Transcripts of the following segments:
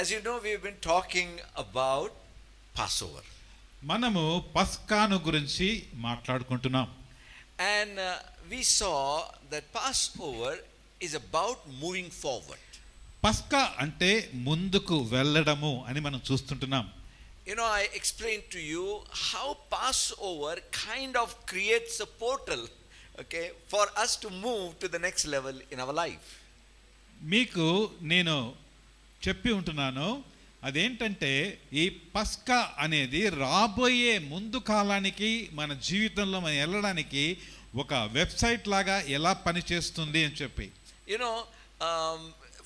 As you know, we've been talking about Passover. మనము పస్కాను గురించి మాట్లాడుకుంటున్నాం. And we saw that Passover is about moving forward. పస్కా అంటే ముందుకు వెళ్ళడము అని మనం చూస్తుంటున్నాం. You know, I explained to you how Passover kind of creates a portal, okay, for us to move to the next level in our life. మీకు నేను చెప్పి ఉంటున్నాను, అదేంటంటే ఈ పస్కా అనేది రాబోయే ముందు కాలానికి మన జీవితంలో మనం వెళ్ళడానికి ఒక వెబ్సైట్ లాగా ఎలా పనిచేస్తుంది అని చెప్పి. You know,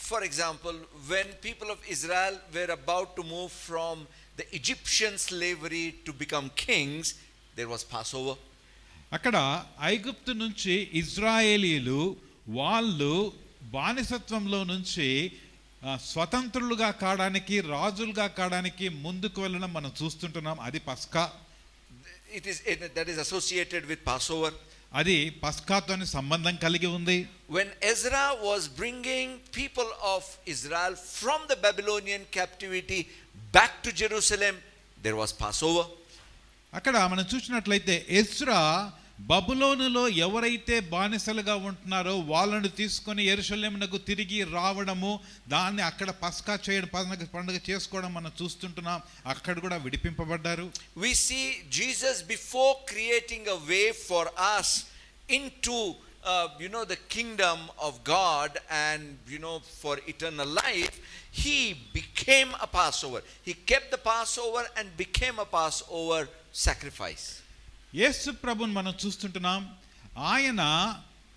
for example, when people of Israel were about to move from the Egyptian slavery to become kings, there was Passover. అక్కడ ఐగుప్తు నుంచి ఇజ్రాయేలీలు వాళ్ళు బానిసత్వంలో నుంచి స్వతంత్రులుగా కావడానికి, రాజులుగా కావడానికి ముందుకు వెళ్ళడం మనం చూస్తుంటున్నాం. అది పస్కా. That is associated with Passover. అది పస్కాతోని సంబంధం కలిగి ఉంది. When Ezra was bringing people of Israel from the Babylonian captivity back to Jerusalem, there was Passover. అక్కడ మనం చూసినట్లయితే ఎజ్రా బబులోనులో ఎవరైతే బానిసలుగా ఉంటున్నారో వాళ్ళను తీసుకొని యెరూషలేమునకు తిరిగి రావడము, దాన్ని అక్కడ పస్కా చేయడం, పండుగ చేసుకోవడం మనం చూస్తుంటున్నాం. అక్కడ కూడా విడిపింపబడ్డారు. We see Jesus, before creating a way for us into the kingdom of God and for eternal life, he became a Passover. He kept the Passover and became a Passover sacrifice. యేసు ప్రభుని మనం చూస్తుంటున్నాం. ఆయన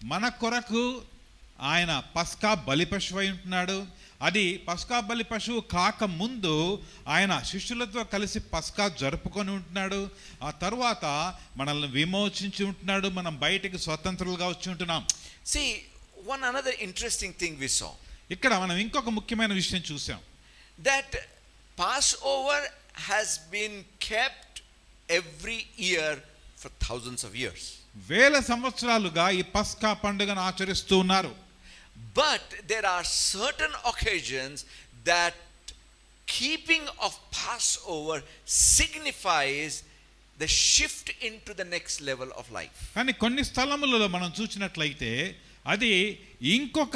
మన కొరకు ఆయన పస్కా బలి పశువు అయి ఉంటున్నాడు. అది పస్కా బలి పశువు కాక ముందు ఆయన శిష్యులతో కలిసి పస్కా జరుపుకొని ఉంటున్నాడు. ఆ తర్వాత మనల్ని విమోచించి ఉంటున్నాడు. మనం బయటికి స్వతంత్రులుగా వచ్చి ఉంటున్నాం. See, one another interesting thing we saw. ఇక్కడ మనం ఇంకొక ముఖ్యమైన విషయం చూసాం. That Passover has been kept every year for thousands of years. వేల సంవత్సరాలుగా ఈ పస్కా పండుగను ఆచరిస్తూ ఉన్నారు. But there are certain occasions that keeping of Passover signifies the shift into the next level of life. కానీ కొన్ని స్థలములలో మనం చూసినట్లయితే అది ఇంకొక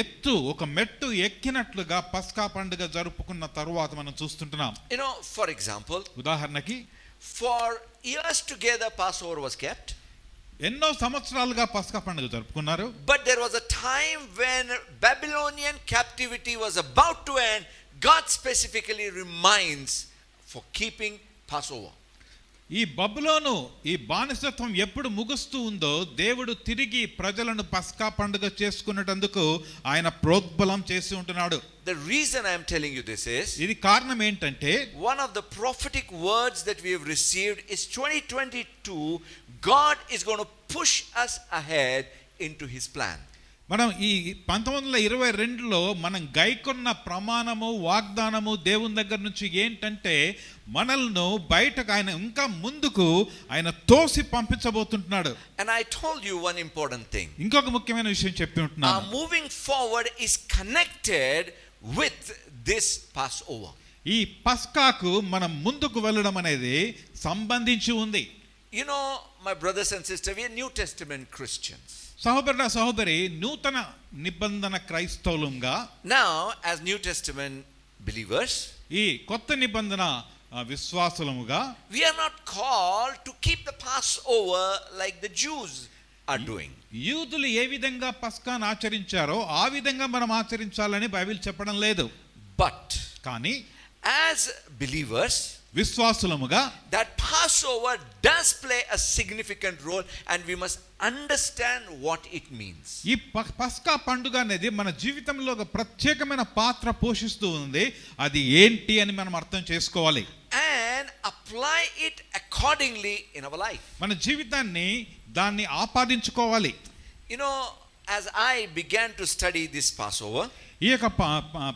ఎత్తు, ఒక మెట్టు ఎక్కినట్లుగా పస్కా పండుగ జరుపుకున్న తరువాత మనం చూస్తుంటున్నాం. For example, ఉదాహరణకి for years together Passover was kept. ఎన్నో సంవత్సరాలుగా పస్కా పండుగ జరుపుకున్నారు. But there was a time when Babylonian captivity was about to end. God specifically reminds for keeping Passover. ఈ బబులోను, ఈ బానిసత్వం ఎప్పుడు ముగుస్తూ ఉందో దేవుడు తిరిగి ప్రజలను పస్కా పండుగ చేసుకునేటందుకు ఆయన ప్రోద్బలం చేసి ఉంటున్నాడు. The reason I am telling you this is, ఇది కారణం ఏంటంటే, one of the prophetic words that we have received is 2022 God is going to push us ahead into his plan. మనం ఈ 1922లో మనం గైకొన్న ప్రమాణము, వాగ్దానము దేవుని దగ్గర నుంచి ఏంటంటే మనల్ని బయటకు ఆయన ఇంకా ముందుకు ఆయన తోసి పంపించబోతుంటున్నాడు. And I told you one important thing. ఇంకొక ముఖ్యమైన విషయం చెప్పి ఉంటున్నాను. Our moving forward is connected with this Passover. ఈ పస్కాకు మనం ముందుకు వెళ్ళడం అనేది సంబంధించి ఉంది. My brothers and sisters, we are New Testament Christians. సహోదరి నూతన నిబంధన క్రైస్తవులుగా, now as New Testament believers, ఈ కొత్త నిబంధన విశ్వాసులముగా, we are not called to keep the Passover like the Jews are doing. యూదులు ఏ విధంగా పస్కాను ఆచరించారో ఆ విధంగా మనం ఆచరించాలని బైబిల్ చెప్పడం లేదు. But కానీ as believers, విశ్వాసులముగా, that Passover does play a significant role and we must understand what it means. ఈ పస్కా పండుగ అనేది మన జీవితంలో ఒక ప్రత్యేకమైన పాత్ర పోషిస్తూ ఉంది. అది ఏంటి అని మనం అర్థం చేసుకోవాలి. And apply it accordingly in our life. మన జీవితాన్ని దాన్ని ఆపాదించుకోవాలి. As I began to study this Passover, ఈ యొక్క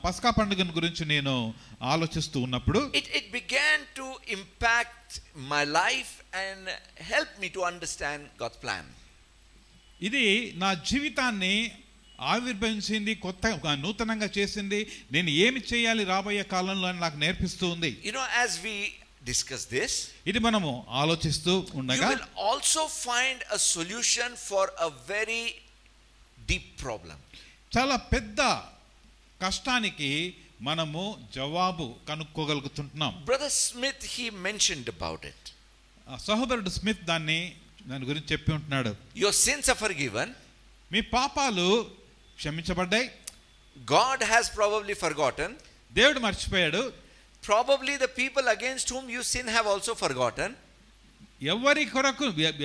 పస్కా పండుగను గురించి నేను ఆలోచిస్తూ ఉన్నప్పుడు it began to impact my life and help me to understand God's plan. ఇది నా జీవితాన్ని ఆవిర్భవించింది, కొత్త నూతనంగా చేసింది, నేను ఏమి చేయాలి రాబోయే కాలంలో అని నాకు నేర్పిస్తూ ఉంది. You know, as we discuss this, ఇది మనము ఆలోచిస్తూ you ఉండగా will also find a solution for a very deep problem. చాలా పెద్ద కష్టానికి మనము జవాబు కనుక్కోగలుగుతుంటున్నాం. Brother Smith, he mentioned about it. సహోదరుడు స్మిత్ దాని గురించి చెప్పి ఉంటున్నాడు. Your sins are forgiven. మీ పాపాలు క్షమించబడ్డాయి. God has probably forgotten. దేవుడు మర్చిపోయాడు. Probably the people against whom you sin have also forgotten.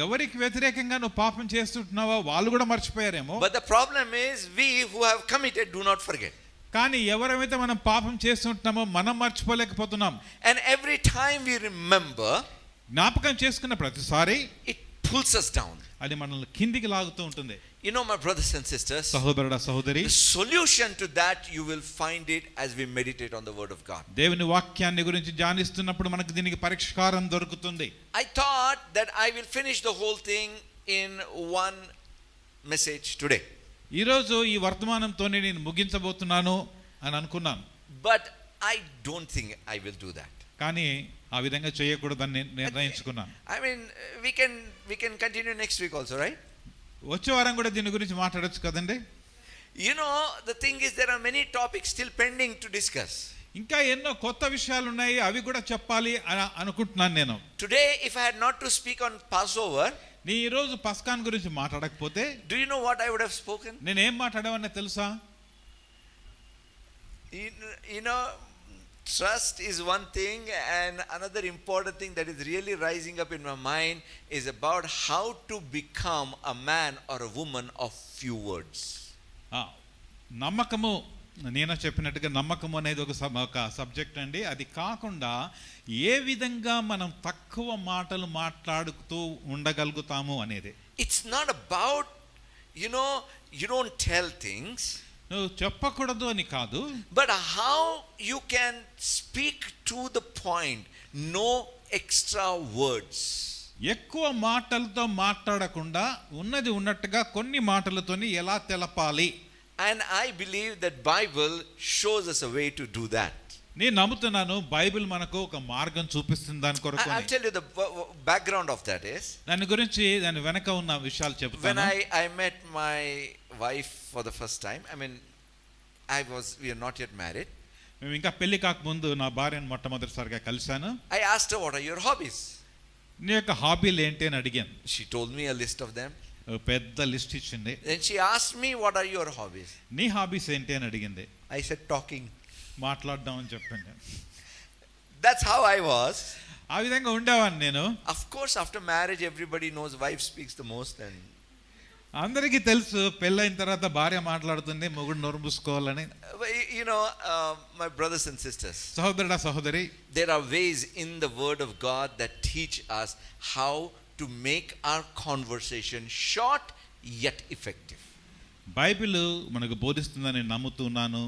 ఎవరికి వ్యతిరేకంగా నువ్వు పాపం చేస్తుంటున్నావో వాళ్ళు కూడా మర్చిపోయారేమో. But the problem is we who have committed do not forget. కానీ ఎవరైతే మనం పాపం చేస్తుంటున్నామో మనం మర్చిపోలేకపోతున్నాం. And every time we remember, జ్ఞాపకం చేసుకున్న ప్రతిసారి it pulls us down. అది మనల్ని కిందికి లాగుతూ ఉంటుంది. You know, my brothers and sisters, సహోదరుడా సహోదరి, the solution to that you will find it as we meditate on the word of God. దేవుని వాక్యాన్ని గురించి ధ్యానిస్తున్నప్పుడు మనకు దీనికి పరిష్కారం దొరుకుతుంది. I thought that I will finish the whole thing in one message today. ఈరోజు ఈ వర్తమానంతోనే నేను ముగించబోతున్నాను అని అనుకున్నాను. But I don't think I will do that. కానీ ఆ విధంగా చేయకూడదని నిర్ణయించుకున్నాను. I mean, we can continue next week also, right? వచ్చే వారం కూడా దీని గురించి మాట్లాడొచ్చు కదండి. You know, the thing is there are many topics still pending to discuss. ఇంకా ఎన్నో కొత్త విషయాలు ఉన్నాయి, అవి కూడా చెప్పాలి అని అనుకుంటున్నాను నేను. Today, if I had not to speak on Passover, నీ ఈ రోజు పస్కాన్ గురించి మాట్లాడకపోతే do you know what I would have spoken? నేనేం మాట్లాడేవాడిని తెలుసా? You know, trust is one thing, and another important thing that is really rising up in my mind is about how to become a man or a woman of few words. నమ్మకము, నేను చెప్పినట్టుగా నమ్మకము అనేది ఒక subject అండి. అది కాకుండా ఏ విధంగా మనం తక్కువ మాటలు మాట్లాడుతూ ఉండగలుగుతాము అనేది. It's not about, you know, you don't tell things, నువ్వు చెప్పకూడదు అని కాదు, but how you can speak to the point, no extra words. ఎక్కువ మాటలతో మాట్లాడకుండా ఉన్నది ఉన్నట్టుగా కొన్ని మాటలతోని ఎలా తెలపాలి. And I believe that Bible shows us a way to do that. నేను నమ్ముతున్నాను బైబిల్ మనకు ఒక మార్గం చూపిస్తుంది దాని కొరకు. I'll tell you the background of that is, దాని గురించి దాని వెనక ఉన్న విషయాలు చెప్తాను. when I met my wife for the first time, I mean, we are not yet married. మేము ఇంకా పెళ్లి కాకముందు నా భార్యను మొట్టమొదటిసారిగా కలిశాను. I asked her, what are your hobbies? నీ యొక్క హాబీలు ఏంటి అని అడిగాను. She told me a list of them. పెద్ద లిస్ట్ ఇచ్చింది. Then she asked me, what are your hobbies? నీ హాబీస్ ఏంటి అని అడిగింది. I said, talking. మాట్లాడడం అని చెప్పాను. That's how I was. ఆ విధంగా ఉండేవాడిని నేను. Of course, after marriage, everybody knows wife speaks the most, and అందరికీ తెలుసు పెళ్ళైన తర్వాత భార్య మాట్లాడుతుంది, మొగుడు నోరు మూసుకోవాలని. you know, my brothers and sisters, సహోదరుడా సహోదరి, there are ways in the word of God that teach us how to make our conversation short yet effective. Bible మనకు బోధిస్తుందని నమ్ముతున్నాను.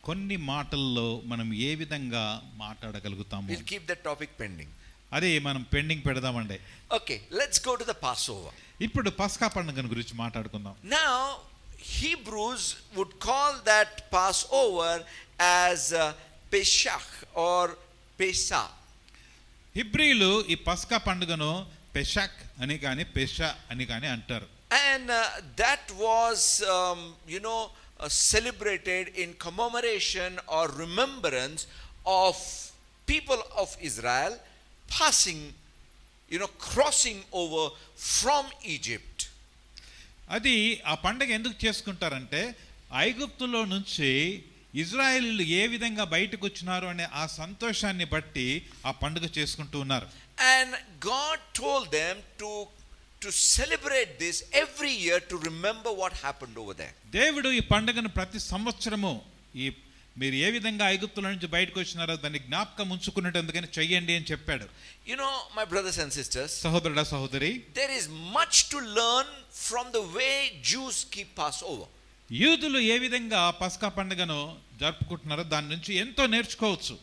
కొన్ని మాటల్లో మనం ఏ విధంగా మాట్లాడగలుగుతాము. We'll keep that topic pending. అది మనం pending పెడదామండి. Okay, let's go to the Passover. ఇప్పుడు పస్కా పండుగ గురించి మాట్లాడుకుందాం. Now, Hebrews would call that Passover as Pesach or Pesach. హిబ్రీలు ఈ పస్కా పండుగను పెషక్ అని కానీ పెషా అని కానీ అంటారు. And that was, celebrated in commemoration or remembrance of people of Israel passing, crossing over from Egypt. అది ఆ పండుగ ఎందుకు చేసుకుంటారంటే ఐగుప్తులో నుంచి ఇజ్రాయేలీలు ఏ విధంగా బయటకు వచ్చినారు అనే ఆ సంతోషాన్ని బట్టి ఆ పండుగ చేసుకుంటూ ఉన్నారు. And God told them to celebrate this every year to remember what happened over there. దేవుడు ఈ పండుగను ప్రతి సంవత్సరము మీరు ఏ విధంగా ఐగుప్తుల నుంచి బయటకు వచ్చినారో దాన్ని జ్ఞాపకం ఉంచుకునేటందుకని చెయ్యండి అని చెప్పాడు. You know, my brothers and sisters, సహోదరుడా సహోదరి, there is much to learn from the way Jews keep Passover. యూదులు ఏ విధంగా పస్కా పండుగను జరుపుకుంటున్నారో దాని నుంచి ఎంతో నేర్చుకోవచ్చు.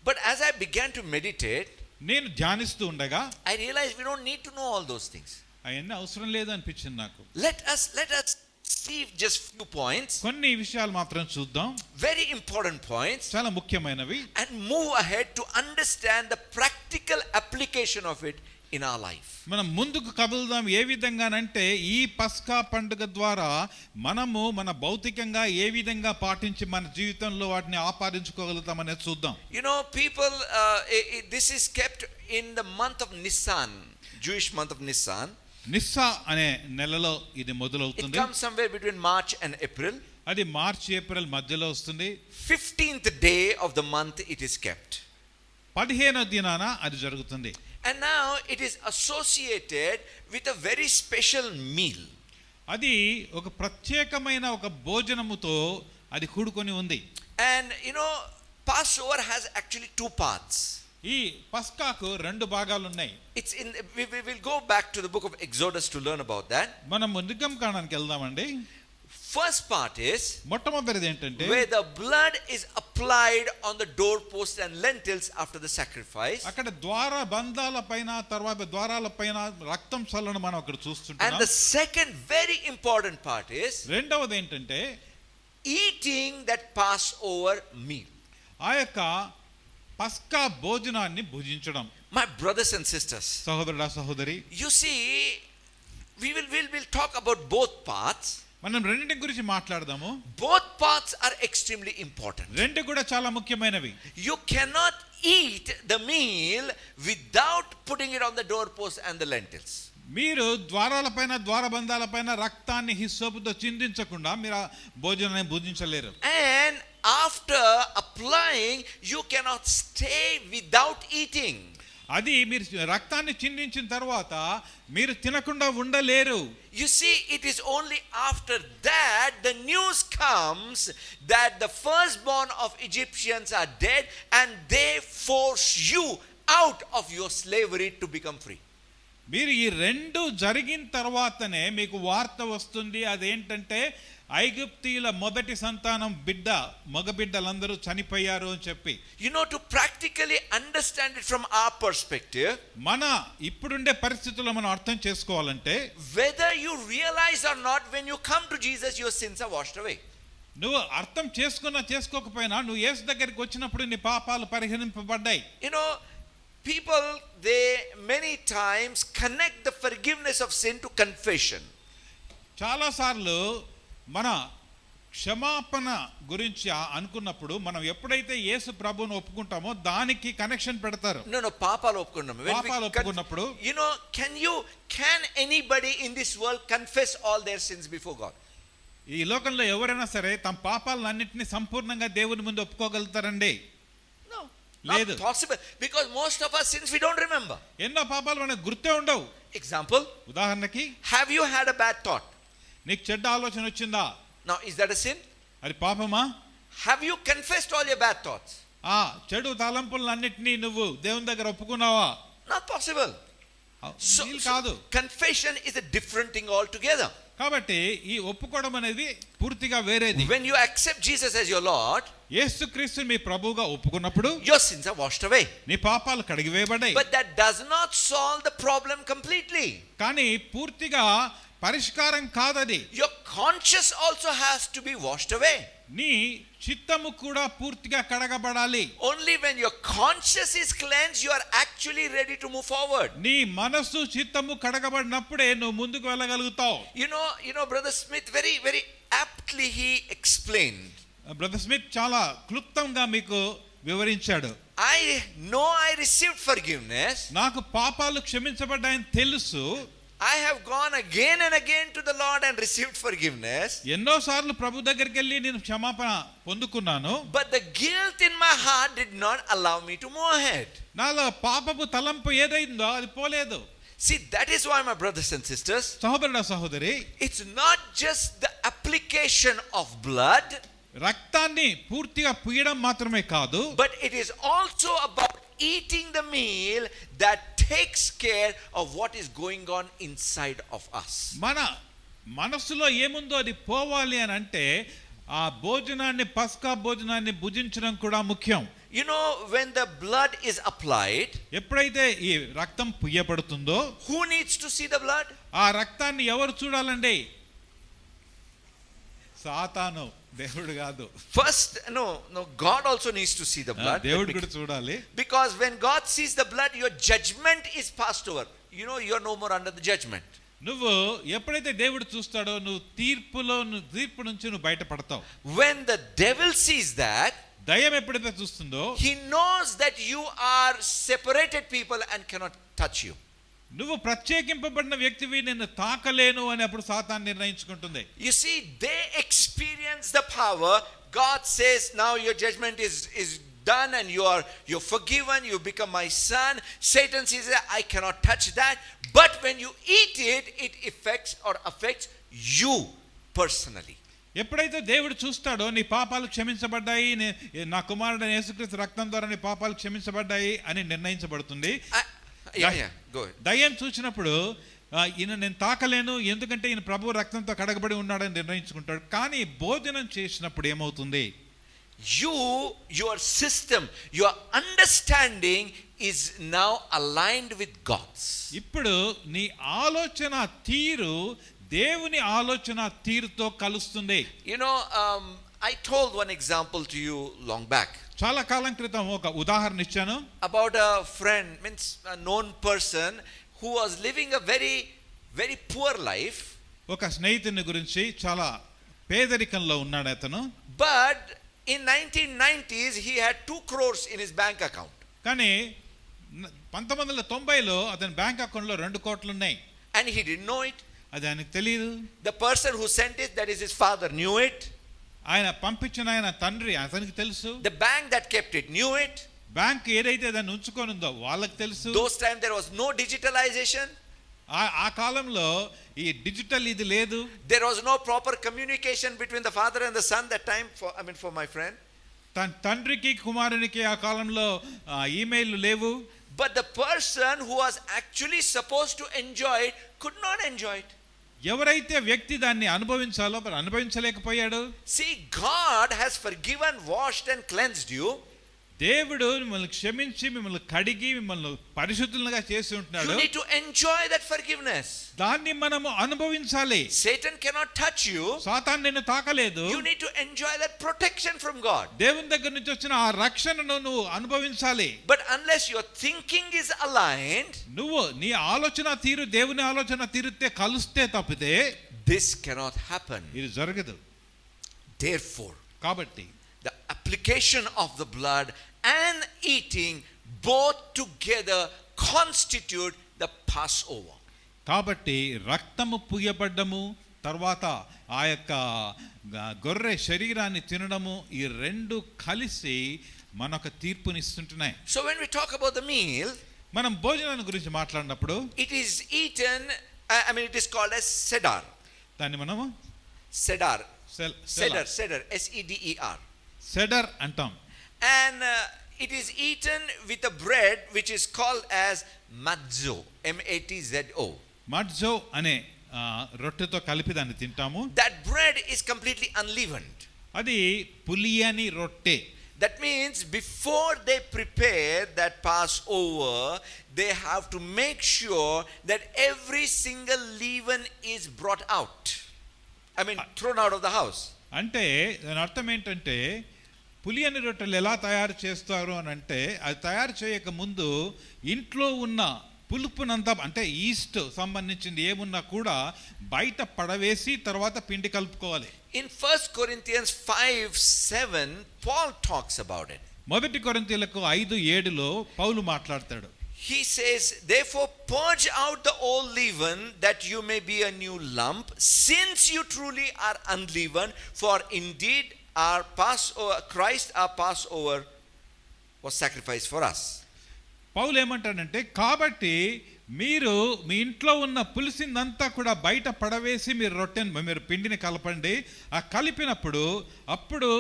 But as I began to meditate, నేను ధ్యానిస్తూ ఉండగా I realized we don't need to know all those things. అవన్నీ అవసరం లేదు అనిపించింది నాకు. Let us see just few points, కొన్ని విషయాలు మాత్రం చూద్దాం, very important points, చాలా ముఖ్యమైనవి, and move ahead to understand the practical application of it in our life. మనం ముందుకు కదులుదాం. ఏ విధంగానంటే ఈ పస్కా పండుగ ద్వారా మనము మన భౌతికంగా ఏ విధంగా పాటించి మన జీవితంలో వాటిని ఆపాదించుకోగలుగుతాం అనేది చూద్దాం. You know, people, this is kept in the month of Nisan, Jewish month of Nisan. Nissa అనే నెలలో ఇది It మొదలవుతుంది. comes somewhere between March and April. అది మార్చ్ ఏప్రిల్ మధ్యలో వస్తుంది. 15th day of the month it is kept. 15వ దినాన అది జరుగుతుంది. And now it is associated with a very special meal. అది ఒక ప్రత్యేకమైన ఒక భోజనముతో అది కూడుకొని ఉంది. And you know, Passover has actually two parts. ఈ పస్కాకు రెండు భాగాలు ఉన్నాయి. It's in, we will go back to the book of Exodus to learn about that. మనం నిర్గమకాండానికి వెళ్దామండి. First part is మొట్టమొదటిది ఏంటంటే where the blood is applied on the doorpost and lintels after the sacrifice. అక్కడ ద్వార బంధాల పైన తర్వాత ద్వారాల పైన రక్తం చల్లడం మనం అక్కడ And చూస్తుంటాం. the second very important part is రెండవది ఏంటంటే eating that Passover meal. ఆ యొక్క పస్కా భోజనాన్ని భుజించడం. My brothers and sisters, సహోదరుడా సహోదరి, you see, we'll talk about both parts. మనం రెండింటి గురించి మాట్లాడదాము. Both parts are extremely important. రెండు కూడా చాలా ముఖ్యమైనవి. You cannot eat the meal without putting it on the doorpost and the lentils. మీరు ద్వారాలపైన ద్వారబంధాలపైన రక్తాన్ని హిస్సోపుతో చిందించకుండా మీరు ఆ భోజనాన్ని భుజించలేరు. And after applying, you cannot stay without eating. అది మీరు రక్తాన్ని చిందించిన తర్వాత మీరు తినకుండా ఉండలేరు. You see, it is only after that the news comes that the firstborn of Egyptians are dead and they force you out of your slavery to become free. మీరు ఈ రెండు జరిగిన తర్వాతనే మీకు వార్త వస్తుంది. అదేంటంటే ఐగుప్తీయుల మొదటి సంతానం బిడ్డ మగబిడ్డలందరూ చనిపోయారు అని చెప్పి. You know, to practically understand it from our perspective, మన ఇప్పుడుండే పరిస్థితుల్లో మనం అర్థం చేసుకోవాలంటే whether you realize or not, when you come to Jesus, your sins are washed away. నువ్వు అర్థం చేసుకున్నా చేసుకోకపోయినా నువ్వు యేసు దగ్గరికి వచ్చినప్పుడు నీ పాపాలు పరిహరింపబడ్డాయి. You know, people, they many times connect the forgiveness of sin to confession. చాలాసార్లు మన క్షమాపణ గురించి అనుకున్నప్పుడు మనం ఎప్పుడైతే యేసు ప్రభువును ఒప్పుకుంటామో దానికి కనెక్షన్ పెడతారు. No, పాపాలు ఒప్పుకున్నాము. పాపాలు ఒప్పుకున్నప్పుడు You know, can anybody in this world confess all their sins before God? ఈ లోకంలో ఎవరైనా సరే తమ పాపాలన్నింటినీ సంపూర్ణంగా దేవుని ముందు ఒప్పుకోగలుగుతారండి? No, లేదు. not possible, because most of our sins we don't remember. ఎన్నో పాపాలు మనకు గుర్తే ఉండవు. Example, ఉదాహరణకి have you had a bad thought? నీకు చెడ్డ ఆలోచన వచ్చిందా? Now, is that a sin? అది పాపమా? Have you confessed all your bad thoughts? ఆ చెడు తలంపులన్నింటినీ నువ్వు దేవుని దగ్గర ఒప్పుకున్నావా? Not possible. వీలు కాదు. Confession is a different thing altogether. కాబట్టి ఈ ఒప్పుకోవడం అనేది పూర్తిగా వేరేది. When you accept Jesus as your Lord, యేసుక్రీస్తు మీ ప్రభువుగా ఒప్పుకున్నప్పుడు your sins are washed away. నీ పాపాలు కడిగివేయబడ్డాయి. But that does not solve the problem completely. కానీ పూర్తిగా పరిష్కారం కాదది. Your conscience also has to be washed away. నీ చిత్తము కూడా పూర్తిగా కడగబడాలి. Only when your conscience is cleansed, you are actually ready to move forward. నీ మనస్సు చిత్తము కడగబడినప్పుడే నువ్వు ముందుకు వెళ్ళగలుగుతావు. You know, Brother Smith very, very aptly he explained. Brother Smith చాలా క్లుప్తంగా మీకు వివరించాడు. I know I received forgiveness. నాకు పాపాలు క్షమించబడ్డాయని తెలుసు. I have gone again and again to the Lord and received forgiveness. ఎన్నోసార్లు ప్రభు దగ్గరికి వెళ్ళి నేను క్షమాపణ పొందుకున్నాను. But the guilt in my heart did not allow me to move ahead. నాలో పాపపు తలంపు ఏదైందో అది పోలేదు. See, that is why, my brothers and sisters, సహోదరుడా సహోదరి, it's not just the application of blood, రక్తాన్ని పూర్తిగా పూయడం మాత్రమే కాదు, but it is also about eating the meal that takes care of what is going on inside of us. మన మనసులో ఏముందో అది పోవాలి అని అంటే ఆ భోజనాన్ని పస్కా భోజనాన్ని భుజించడం కూడా ముఖ్యం. You know, when the blood is applied, ఎప్పుడైతే ఈ రక్తం పుయ్యబడుతుందో who needs to see the blood? ఆ రక్తాన్ని ఎవరు చూడాలండి? సాతాను, దేవుడు కాదు. First, no, God also needs to see the blood. దేవుడు కూడా చూడాలి. Because when God sees the blood, your judgment is passed over. You know, you are no more under the judgment. నువ్వు ఎప్పుడైతే దేవుడు చూస్తాడో నువ్వు తీర్పు నుంచి నువ్వు బయటపడతావు. When the devil sees that, దయ్యం ఎప్పుడైతే చూస్తుందో, he knows that you are separated people and cannot touch you. నువ్వు ప్రత్యేకింపబడిన వ్యక్తివి, నిన్ను తాకలేను అని అప్పుడు సాతాను నిర్ణయించుకుంటుంది. You see, they experience the power. God says, now your judgment is done and you're forgiven, you become my son. Satan says, I cannot touch that. But when you eat it, it affects you personally. ఎప్పుడైతే దేవుడు చూస్తాడో నీ పాపాలు క్షమించబడ్డాయి, నా కుమారుడైన యేసుక్రీస్తు రక్తం ద్వారా నీ పాపాలు క్షమించబడ్డాయి అని నిర్ణయించబడుతుంది. Go ahead. దయ్యం చూసినప్పుడు ఈయన నేను తాకలేను, ఎందుకంటే ఈయన ప్రభు రక్తంతో కడగబడి ఉన్నాడని నిర్ణయించుకుంటాడు. కానీ భోజనం చేసినప్పుడు ఏమవుతుంది? Your system, your understanding is now aligned with God's. ఇప్పుడు నీ ఆలోచన తీరు దేవుని ఆలోచన తీరుతో కలుస్తుంది. You know, I told one example to you long back. చాలా కాలం క్రితం ఒక ఉదాహరణ ఇచ్చాను. About a friend, means a known person who was living a very, very poor life. ఒక స్నేహితుని గురించి, చాలా పేదరికంలో ఉన్నాడు అతను. But in 1990s he had 2 crores in his bank account. కానీ 1990లో అతని బ్యాంక్ అకౌంట్లో 2 కోట్లు ఉన్నాయి. And he didn't know it. అది ఆయనకు తెలియదు. The person who sent it, that is his father, knew it. ఆయన పంపించిన ఆయన తండ్రి అతనికి తెలుసు. The bank that kept it knew it. Bank ఏదైతే దాన్ని ఉంచుకొని ఉందో వాళ్ళకి తెలుసు. Those time there was no digitalization. ఆ కాలంలో ఈ డిజిటల్ ఇది లేదు. There was no proper communication between the father and the son that time, for my friend. తండ్రికి కుమారునికి ఆ కాలంలో ఈమెయిల్ లేవు. But the person who was actually supposed to enjoy it could not enjoy it. ఎవరైతే వ్యక్తి దాన్ని అనుభవించాలో మరి అనుభవించలేకపోయాడు. See, God has forgiven, washed and cleansed you. దేవుడు మిమ్మల్ని క్షమించి మిమ్మల్ని కడిగి మిమ్మల్ని పరిశుద్ధులుగా చేసి ఉంటున్నాడు. You need to enjoy that forgiveness. దాన్ని మనము అనుభవించాలి. Satan cannot touch you. సాతాను నిన్ను తాకలేదు. You need to enjoy that protection from God. దేవుని దగ్గర నుంచి వచ్చిన ఆ రక్షణను నువ్వు అనుభవించాలి. But unless your thinking is aligned, నువ్వు నీ ఆలోచన తీరు దేవుని ఆలోచన తీరుతే కలిస్తే తప్పితే this cannot happen. ఇది జరగదు. Therefore, కాబట్టి the application of the blood and eating both together constitute the Passover. కాబట్టి రక్తము పూయబడ్డము తర్వాత ఆ యొక్క గొర్రె శరీరాన్ని తినడము ఈ రెండు కలిసి మనకు తీర్పునిస్తుంటున్నాయి. So when we talk about the meal, మనం భోజనాన్ని గురించి మాట్లాడినప్పుడు it is eaten, it is called as sedar. దాన్ని మనము Sedar, సెడర్ seder అంటాం. And it is eaten with a bread which is called as matzo, matzo. మట్జో అనే రొట్టెతో కలిపి దాన్ని తింటాము. That bread is completely unleavened. అది పులియని రొట్టె. That means before they prepare that Passover, they have to make sure that every single leaven is brought out. Thrown out of the house. అంటే దాని అర్థం ఏంటంటే పులియని రొట్టెలు ఎలా తయారు చేస్తారు అని అంటే అది తయారు చేయక ముందు ఇంట్లో ఉన్న పులుపునంతా అంటే ఈస్ట్ సంబంధించింది ఏమున్నా కూడా బయట పడవేసి తర్వాత పిండి కలుపుకోవాలి. In 1 Corinthians 5:7 Paul talks about it. మొదటి కొరింథీయులకు 5:7లో పౌలు మాట్లాడతాడు. He says, therefore purge out the old leaven, that you may be a new lump, since you truly are unleavened. For indeed our Passover, Christ our Passover was sacrificed for us. పౌలు ఏమంటాడంటే కాబట్టి మీరు మీ ఇంట్లో ఉన్న పులిసిందంతా కూడా బయట పడవేసి మీరు పిండిని కలపండి. ఆ కలిపినప్పుడు అప్పుడు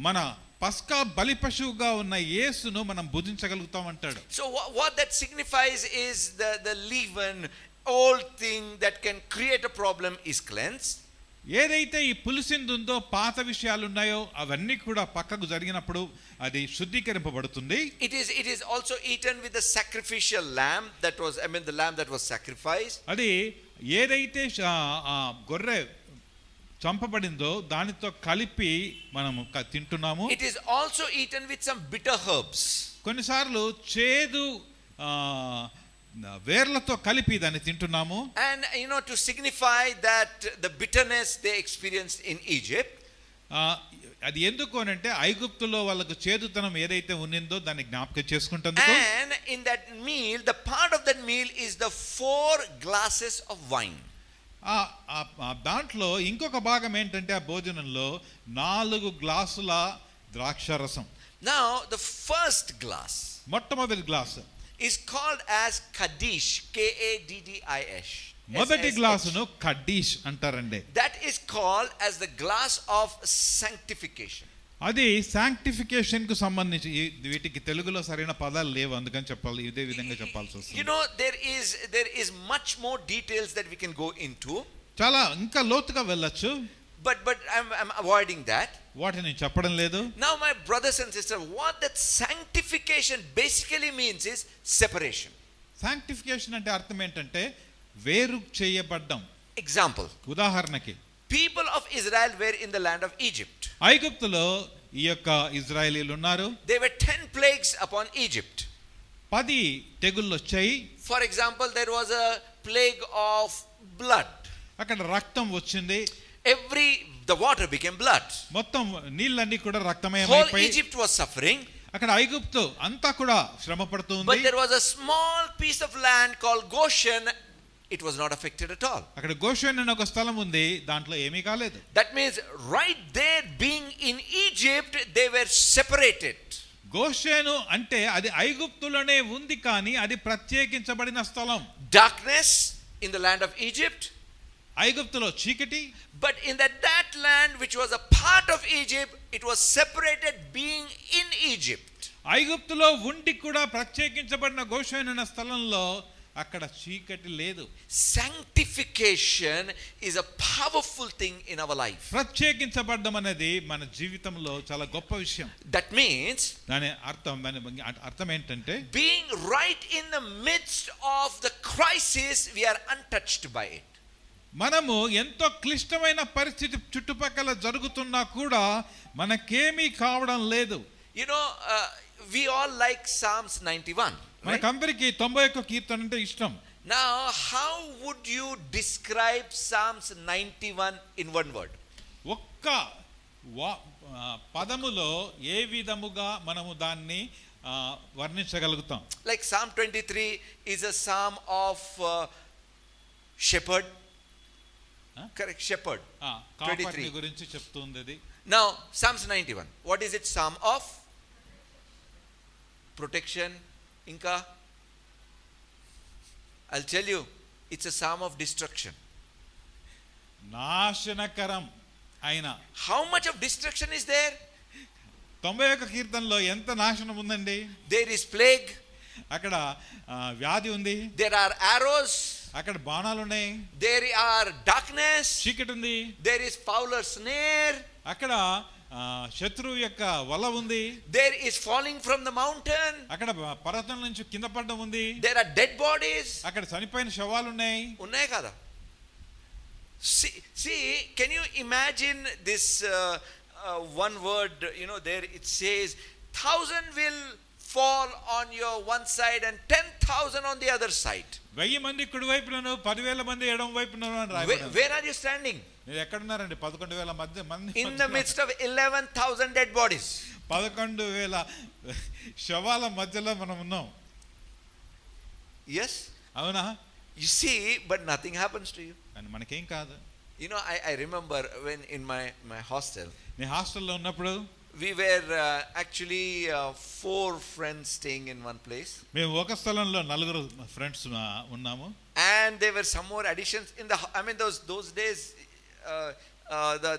మన పస్కా బలి పశువుగా ఉన్న యేసును మనం భుజించగలుగుతాం అంటాడు. So what that signifies is the leaven, old thing that can create a problem is cleansed. ఏదైతే ఈ పులిసింది ఉందో పాత విషయాలు ఉన్నాయో అవన్నీ కూడా పక్కకు జరిగినప్పుడు అది శుద్ధీకరింపబడుతుంది. It is also eaten with the sacrificial lamb that was the lamb that was sacrificed. అది ఏదైతే గొర్రె చంపబడిందో దానితో కలిపి మనము తింటున్నాము. It is also eaten with some bitter herbs. కొన్నిసార్లు చేదు వేర్లతో కలిపి దాన్ని తింటున్నాము. And to signify that the bitterness they experienced in Egypt, అది ఎందుకు అనంటే ఐగుప్తులో వాళ్ళకు చేదుతనం ఏదైతే ఉన్నిందో దాన్ని జ్ఞాపకం చేసుకుంటందుకు. and in that meal, the part of that meal is the 4 glasses of wine. దాంట్లో ఇంకొక భాగం ఏంటంటే ఆ భోజనంలో 4 గ్లాసుల ద్రాక్షరసం. Now the first glass, మొట్టమొదటి glass is called as Kaddish, Kaddish. మొదటి గ్లాసును కడ్డీష్ అంటారండి. That is called as the glass of sanctification. అది సాంక్టిఫికేషన్ కు సంబంధించి వీటికి తెలుగులో సరైన పదాలు లేవు, అందుకని చెప్పాలి ఇదే విధంగా చెప్పాల్సి వస్తుంది. There is much more details that we can go into. చాలా ఇంకా లోతుగా వెళ్ళొచ్చు. But I'm avoiding that. వాటిని నేను చెప్పడం లేదు. Now my brothers and sisters, what that sanctification basically means is separation. Sanctification అంటే అర్థం ఏంటంటే వేరు చేయబడ్డం. Example. ఉదాహరణకి people of Israel were in the land of Egypt. ఐగుప్తులో ఈ యొక్క ఇజ్రాయేలీలు ఉన్నారు. There were 10 plagues upon Egypt. 10 తెగుళ్ళు వచ్చాయి. For example, there was a plague of blood. అక్కడ రక్తం వచ్చింది. The water became blood. మొత్తం నీళ్ళన్నీ కూడా రక్తమయం Whole అయిపోయి Egypt was suffering. అక్కడ ఐగుప్తు అంతా కూడా శ్రమ పడుతుంది. But there was a small piece of land called Goshen. It was not affected at all. అక్కడ గోషెన్ అనే ఒక స్థలం ఉంది, దాంట్లో ఏమీ కాలేదు. That means right there, being in Egypt, they were separated. Goshen అంటే అది ఐగుప్తులోనే ఉంది కానీ అది ప్రత్యేకించబడిన స్థలం. Darkness in the land of Egypt. ఐగుప్తులో చీకటి. But in that land which was a part of Egypt, it was separated being in Egypt. ఐగుప్తులో ఉండి కూడా ప్రత్యేకించబడిన గోషెన్ అనే స్థలంలో అక్కడ చీకటి లేదు. Sanctification is a powerful thing in our life. ప్రత్యేకించబడడం అనేది మన జీవితంలో చాలా గొప్ప విషయం. That means దాని అర్థం ఏంటంటే being right in the midst of the crisis, we are untouched by it. మనము ఎంతో క్లిష్టమైన పరిస్థితి చుట్టుపక్కల జరుగుతున్నా కూడా మనకేమీ కావడం లేదు. We all like Psalms 91. మనకందరికీ 91 కీర్తన అంటే ఇష్టం. Now, how would you describe Psalms 91 in one word? ఒక్క పదములో ఏ విధముగా మనము దాన్ని వర్ణించగలుగుతాం? Like Psalm 23 is a psalm of shepherd. Correct, shepherd. 23 గురించి చెప్తుంది అది. Now, Psalms 91, what is it? Psalm of protection. Inka, I'll tell you, it's a psalm of destruction. నాశనకరం అయిన. How much of destruction is there? 91 కీర్తనలో ఎంత నాశనం ఉందండి. There is plague. అక్కడ వ్యాధి ఉంది. There are arrows. అక్కడ బాణాలు ఉన్నాయి. There are darkness. చీకటి ఉంది. There is fowler snare. అక్కడ శత్రువు యొక్క వల ఉంది. There is falling from the mountain. అక్కడ పర్వతం నుంచి కింద పడడం ఉంది. There are dead bodies. అక్కడ చనిపోయిన శవాలు ఉన్నాయి. ఉన్నాయి కదా. See, can you imagine this one word, there it says 1,000 will fall on your one side and 10,000 on the other side. 1000 మంది కుడి వైపున 10,000 మంది ఎడమ వైపున రాయబడింది. Where are you standing? మీరు ఎక్కడ ఉన్నారండి? 11,000 మంది in the midst of 11,000 dead bodies. 11,000 శవాల మధ్యలో మనం ఉన్నాం. Yes, అవునా? you see, but nothing happens to you. అని మనకేం కాదు. I remember when in my hostel, నీ హాస్టల్లో ఉన్నప్పుడు we were actually 4 friends staying in one place. మేము ఒక స్థలంలో 4 ఫ్రెండ్స్ ఉన్నాము. And there were some more additions in those days,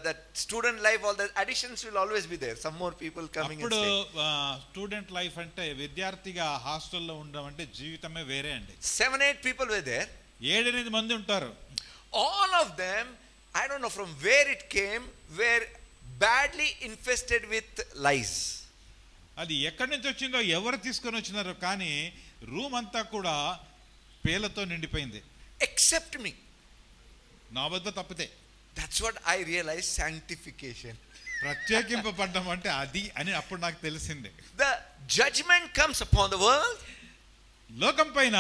that student life, all the additions will always be there. Some more people coming and staying. అప్పుడు student life అంటే విద్యార్థిగా హాస్టల్లో ఉండడం అంటే జీవితమే వేరే అండి. 7-8 people were there. 7-8 మంది ఉంటారు. All of them, I don't know from where it came, were badly infested with lice. అది ఎక్కడి నుంచి వచ్చిందో ఎవరు తీసుకొని వచ్చినారో కానీ రూమ్ అంతా కూడా పేలతో నిండిపోయింది. Except me. నా వద్ద తప్పితే. That's what I realized, sanctification. ప్రత్యేకింపబడ్డం అంటే అది అని అప్పుడు నాకు తెలిసింది. The judgment comes upon the world, లోకం పైన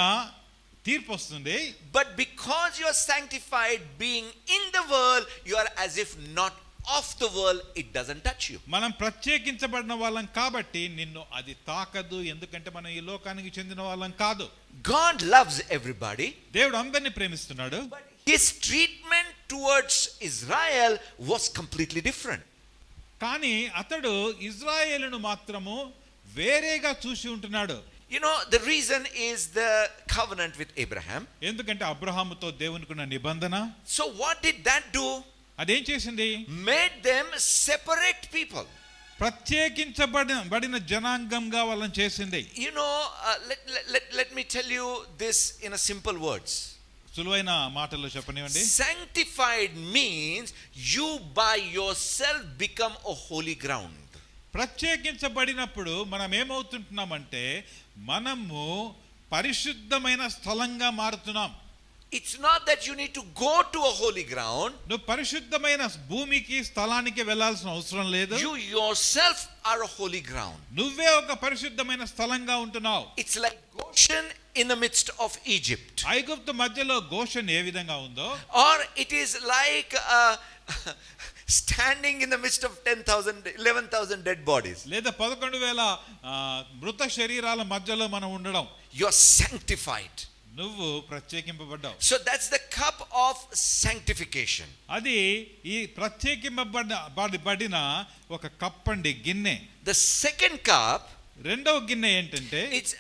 తీర్పు వస్తుంది. but because you are sanctified, being in the world, you are as if not of the world. It doesn't touch you. మనం ప్రత్యేకించబడిన వాళ్ళం కాబట్టి నిన్ను అది తాకదు, ఎందుకంటే మనం ఈ లోకానికి చెందిన వాళ్ళం కాదు. God loves everybody, దేవుడు అందరిని ప్రేమిస్తున్నాడు. but his treatment towards Israel was completely different. కానీ అతడు ఇజ్రాయేలును మాత్రము వేరేగా చూసి ఉంటున్నాడు. You know, the reason is the covenant with Abraham. ఎందుకంటే అబ్రహాముతో దేవునికున్న నిబంధన. So what did that do? అదేం చేసింది? Made them separate people. ప్రత్యేకించబడిన జనాంగంగా వాళ్ళని చేసింది. You know, let me tell you this in a simple words. సులువైన మాటల్లో చెప్పనివ్వండి. Sanctified means you by yourself become a holy ground. ప్రత్యేకించబడినప్పుడు మనం ఏమవుతుంటున్నామంటే మనము పరిశుద్ధమైన స్థలంగా మారుతున్నాం. It's not that you need to go to a holy ground. నువ్వు పరిశుద్ధమైన భూమికి స్థలానికి వెళ్ళాల్సిన అవసరం లేదు. You yourself are a holy ground. నువ్వే ఒక పరిశుద్ధమైన స్థలంగా ఉంటున్నావు. It's like Goshen in the midst of Egypt. ఐగుప్తు మధ్యలో గోషెన్ ఏ విధంగా ఉందో, or it is like standing in the midst of 11,000 dead bodies. లేదా 11,000 మృత శరీరాల మధ్యలో మనం ఉండడం. You are sanctified. నువ్వు ప్రత్యేకింపబడ్డావు. So that's the cup of sanctification. అది ఈ ప్రత్యేకింపబడిన ఒక కప్ అండి, గిన్నె. The second cup, రెండవ గిన్నె ఏంటంటే it's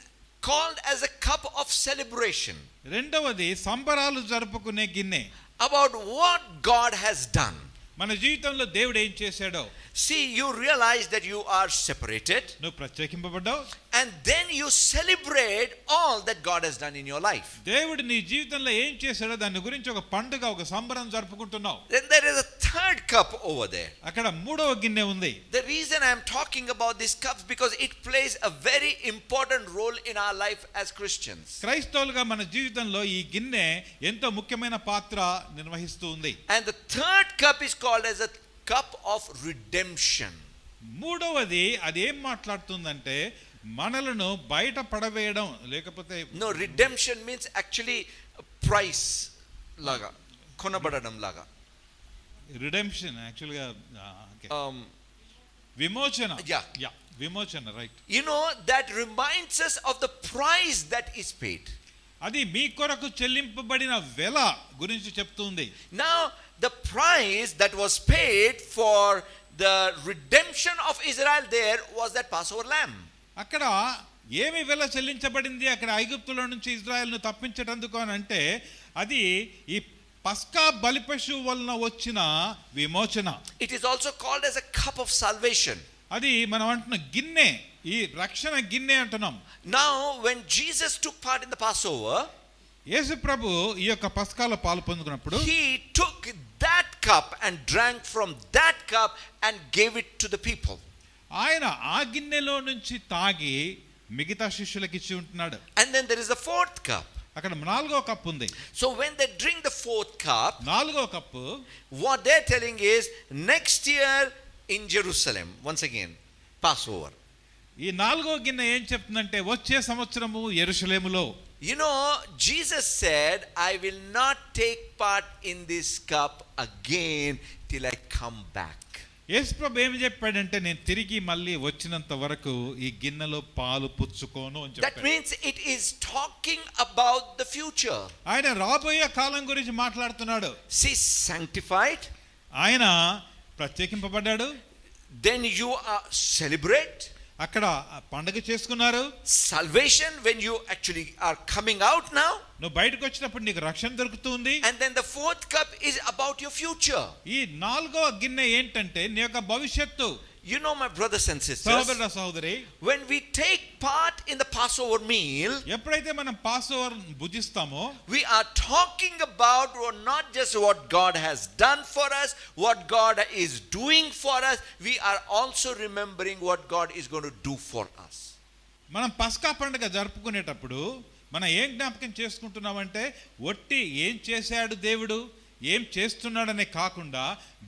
called as a cup of celebration. రెండవది సంబరాలు జరుపుకునే గిన్నె. About what God has done. మన జీవితంలో దేవుడు ఏం చేశాడో. See, you realize that you are separated, నువ్వు ప్రత్యేకింపబడ్డావు, and then you celebrate all that God has done in your life. దేవుడు నీ జీవితంలో ఏం చేశాడో దాని గురించి ఒక పండుగ, ఒక సంబరం జరుపుకుంటున్నావు. Then there is a third cup over there. అక్కడ మూడవ గిన్నె ఉంది. The reason I am talking about these cups because it plays a very important role in our life as Christians. క్రైస్తవులుగా మన జీవితంలో ఈ గిన్నె ఎంతో ముఖ్యమైన పాత్ర నిర్వహిస్తూ ఉంది. And the third cup is called as a cup of redemption. మూడవది అది ఏం మాట్లాడుతుందంటే మనలను బయట పడవేయడం, లేకపోతే No, redemption means actually price laga, konabadadam laga. Redemption యాక్చువల్గా విమోచన. Yeah. విమోచన, right. You know, that reminds us of the price that is paid. అది మీ కొరకు చెల్లింపబడిన వెల గురించి చెప్తుంది. Now the price that was paid for the redemption of Israel there was that Passover lamb. అక్కడ ఏమి వెల చెల్లించబడింది అక్కడ ఐగుప్తులో నుంచి ఇజ్రాయెల్ను తప్పించటందుకు అని అంటే అది ఈ పస్కా బలిపశువు వలన వచ్చిన విమోచన. It is also called as a cup of salvation. అది మనం అంటున్న గిన్నె, ఈ రక్షణ గిన్నె అంటున్నాం. Now when Jesus took part in the Passover, యేసు ప్రభు ఈ యొక్క పస్కాలో పాలు పొందుకున్నప్పుడు he took that cup and drank from that cup and gave it to the people. ఆయన ఆ గిన్నెలో నుంచి తాగి మిగతా శిష్యులకు ఇచ్చి ఉంటున్నాడు. And then there is the fourth cup. అక్కడ నాలుగో కప్పు ఉంది. So when they drink the fourth cup, నాలుగో cup, what they're telling is next year in Jerusalem, once again Passover. ఈ నాలుగో గిన్నె ఏం చెప్తుందంటే వచ్చే సంవత్సరము యెరూషలేములో. You know, Jesus said, I will not take part in this cup again till I come back. యేసు ప్రభు ఏమి చెప్పాడంటే నేను తిరిగి మళ్ళీ వచ్చినంత వరకు ఈ గిన్నెలో పాలు పుచ్చుకోను అని That చెప్పాడు. means it is talking about the future. ఆయన రాబోయే కాలం గురించి మాట్లాడుతున్నాడు. See, sanctified, ఆయన ప్రత్యేకింపబడ్డాడు, then you are celebrate. అక్కడ పండగ చేసుకున్నారు. Salvation, when you actually are coming out now. నువ్వు బయటకు వచ్చినప్పుడు నీకు రక్షణ దొరుకుతుంది. And then the fourth cup is about your future. ఈ నాలుగో గిన్నె ఏంటంటే నీ యొక్క భవిష్యత్తు. You know, my brothers and sisters, సహోదర సహోదరి, when we take part in the Passover meal, ఎప్పుడైతే మనం పాస్ఓవర్ భుజిస్తామో we are talking about not just what God has done for us, what God is doing for us, we are also remembering what God is going to do for us. మనం పస్కా పండుగ జరుపుకునేటప్పుడు మనం ఏం జ్ఞాపకం చేసుకుంటున్నామంటే ఒట్టి ఏం చేశాడు దేవుడు, ఏం చేస్తున్నాడనే కాకుండా